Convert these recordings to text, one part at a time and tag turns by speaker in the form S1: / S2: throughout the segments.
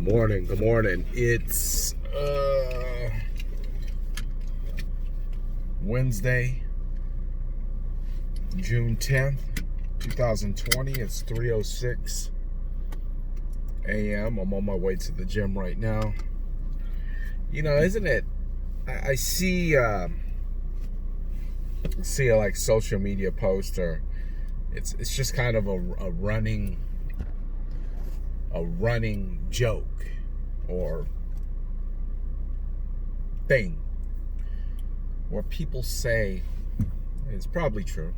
S1: morning. Good morning. It's Wednesday, June 10th, 2020. It's 3:06 a.m. I'm on my way to the gym right now. You know, isn't it? I see a like social media post, or it's just kind of a running joke or thing where people say, it's probably true,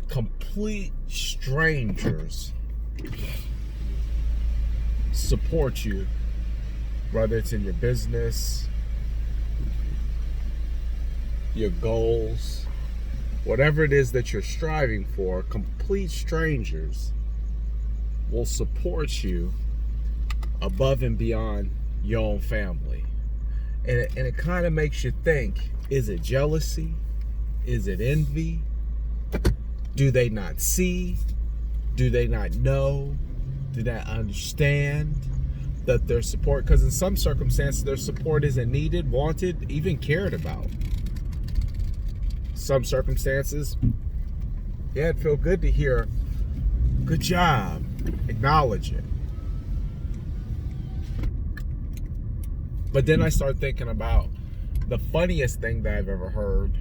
S1: complete strangers support you, whether it's in your business, your goals, whatever it is that you're striving for. Complete strangers will support you above and beyond your own family. And it kind of makes you think, is it jealousy? Is it envy? Do they not see? Do they not know? Do they understand that their support, because in some circumstances their support isn't needed, wanted, even cared about. Some circumstances, yeah, it'd feel good to hear, good job, acknowledge it. But then I start thinking about the funniest thing that I've ever heard,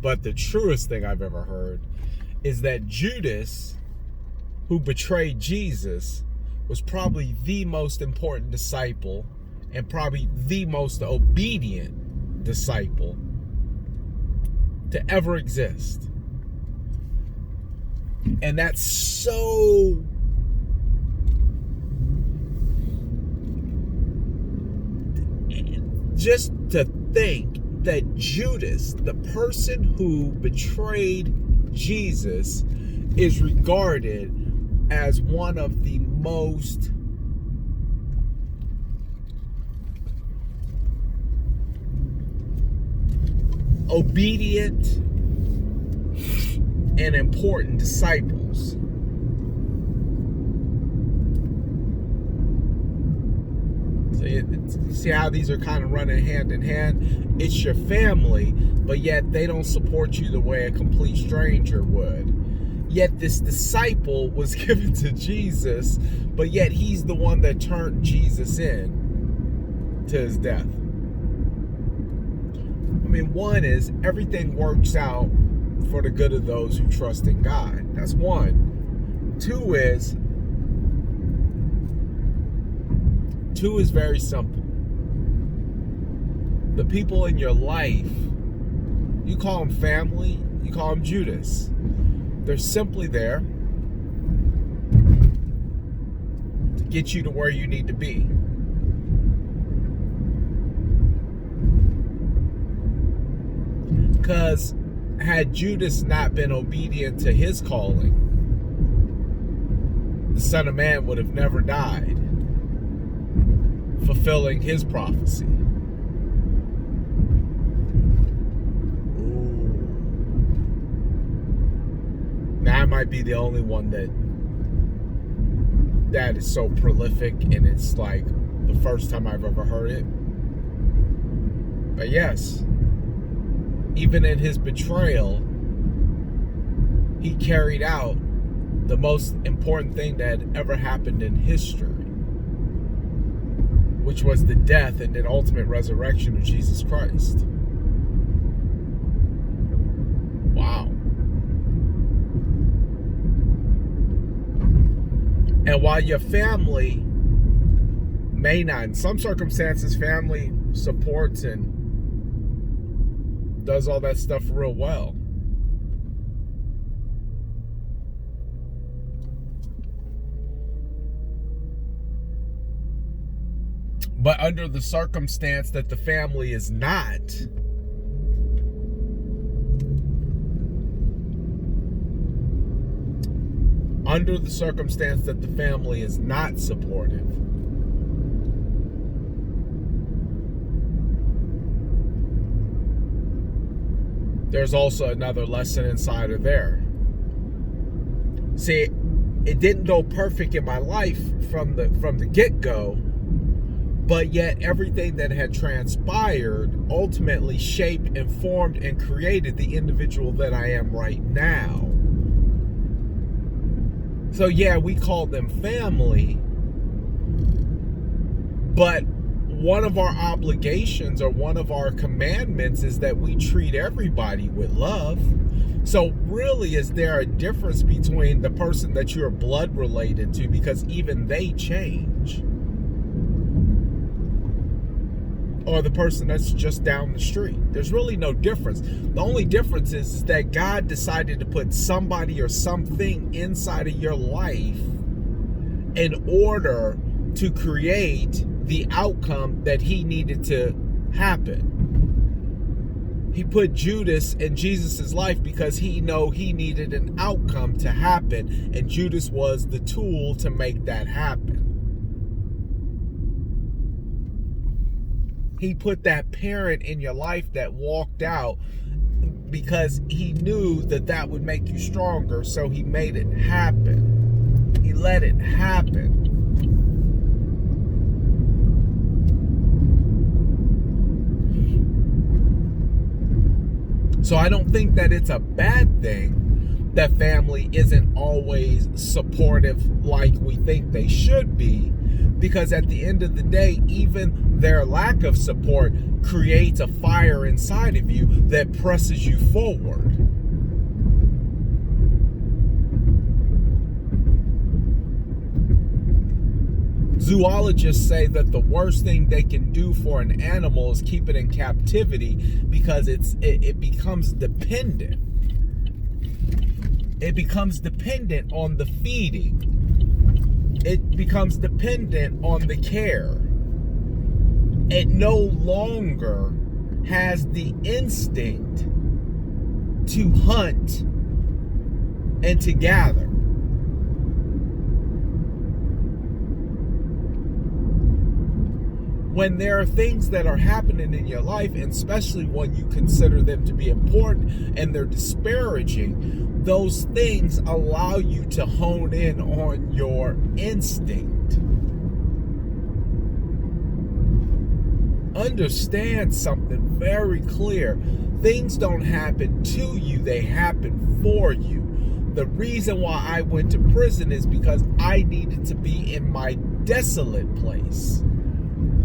S1: but the truest thing I've ever heard, is that Judas, who betrayed Jesus, was probably the most important disciple and probably the most obedient disciple to ever exist. And that's so just to think that Judas, the person who betrayed Jesus, is regarded as one of the most obedient and important disciples. See how these are kind of running hand in hand? It's your family, but yet they don't support you the way a complete stranger would. Yet this disciple was given to Jesus, but yet he's the one that turned Jesus in to his death. I mean, one is everything works out for the good of those who trust in God. That's one. Two is very simple. The people in your life, you call them family, you call them Judas. They're simply there to get you to where you need to be. Because had Judas not been obedient to his calling, the Son of Man would have never died, fulfilling his prophecy. Now, I might be the only one that is so prolific, and it's like the first time I've ever heard it. But yes, even in his betrayal, he carried out the most important thing that had ever happened in history, which was the death and then ultimate resurrection of Jesus Christ. Wow. And while your family may not, in some circumstances, family supports and does all that stuff real well. But under the circumstance that the family is not, supportive, there's also another lesson inside of there. See, it didn't go perfect in my life from the get-go, but yet everything that had transpired ultimately shaped and formed and created the individual that I am right now. So yeah, we call them family, but one of our obligations or one of our commandments is that we treat everybody with love. So really, is there a difference between the person that you're blood related to, because even they change, or the person that's just down the street? There's really no difference. The only difference is that God decided to put somebody or something inside of your life in order to create the outcome that he needed to happen. He put Judas in Jesus's life because he needed an outcome to happen, and Judas was the tool to make that happen. He put that parent in your life that walked out because he knew that would make you stronger, so he made it happen. He let it happen. So I don't think that it's a bad thing that family isn't always supportive like we think they should be, because at the end of the day, even their lack of support creates a fire inside of you that presses you forward. Zoologists say that the worst thing they can do for an animal is keep it in captivity, because it becomes dependent. It becomes dependent on the feeding. It becomes dependent on the care. It no longer has the instinct to hunt and to gather. When there are things that are happening in your life, and especially when you consider them to be important and they're disparaging, those things allow you to hone in on your instinct. Understand something very clear. Things don't happen to you, they happen for you. The reason why I went to prison is because I needed to be in my desolate place.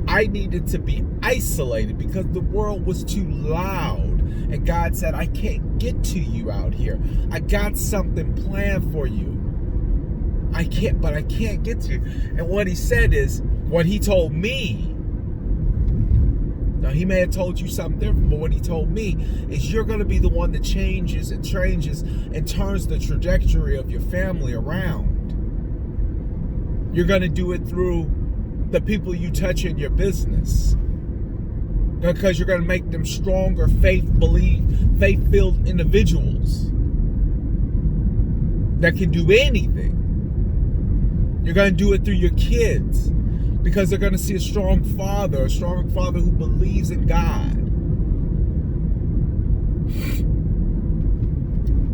S1: I needed to be isolated because the world was too loud. And God said, I can't get to you out here. I got something planned for you. I can't get to you. And what he said is, what he told me, now he may have told you something different, but what he told me is, you're going to be the one that changes and turns the trajectory of your family around. You're going to do it through the people you touch in your business, because you're going to make them stronger, faith-filled individuals that can do anything. You're going to do it through your kids, because they're going to see a strong father who believes in God.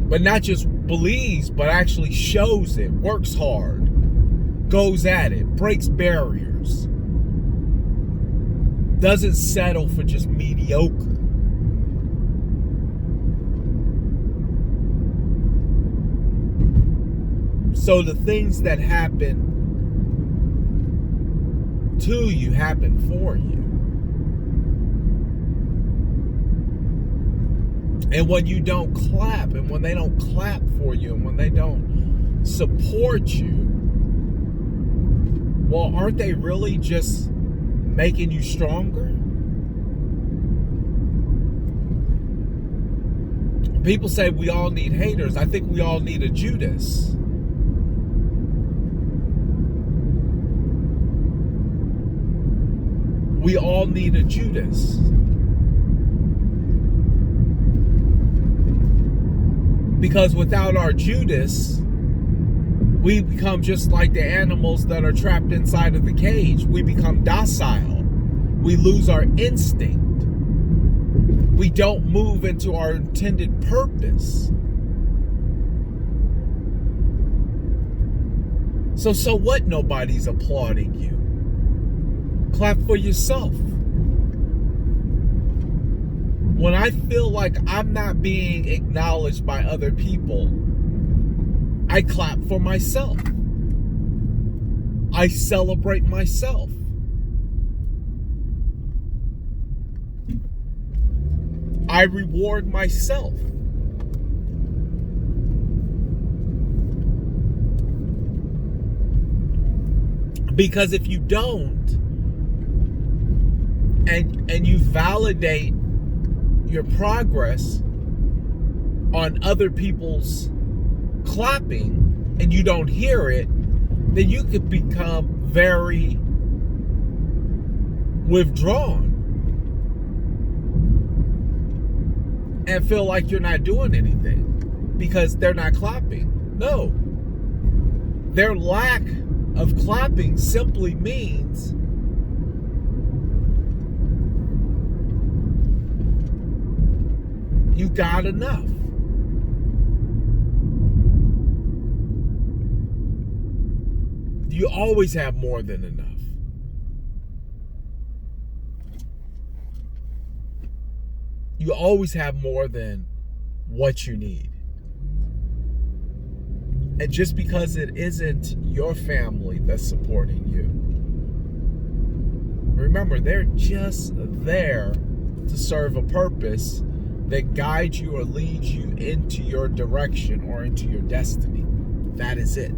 S1: But not just believes, but actually shows it, works hard, goes at it, breaks barriers, doesn't settle for just mediocre. So the things that happen to you happen for you. And when you don't clap, and when they don't clap for you, and when they don't support you, well, aren't they really just making you stronger? People say we all need haters. I think we all need a Judas. We all need a Judas. Because without our Judas, we become just like the animals that are trapped inside of the cage. We become docile. We lose our instinct. We don't move into our intended purpose. So what? Nobody's applauding you. Clap for yourself. When I feel like I'm not being acknowledged by other people, I clap for myself. I celebrate myself. I reward myself. Because if you don't, and you validate your progress on other people's clapping and you don't hear it, then you could become very withdrawn and feel like you're not doing anything because they're not clapping. No. Their lack of clapping simply means you got enough. You always have more than enough. You always have more than what you need. And just because it isn't your family that's supporting you, remember, they're just there to serve a purpose that guides you or leads you into your direction or into your destiny. That is it.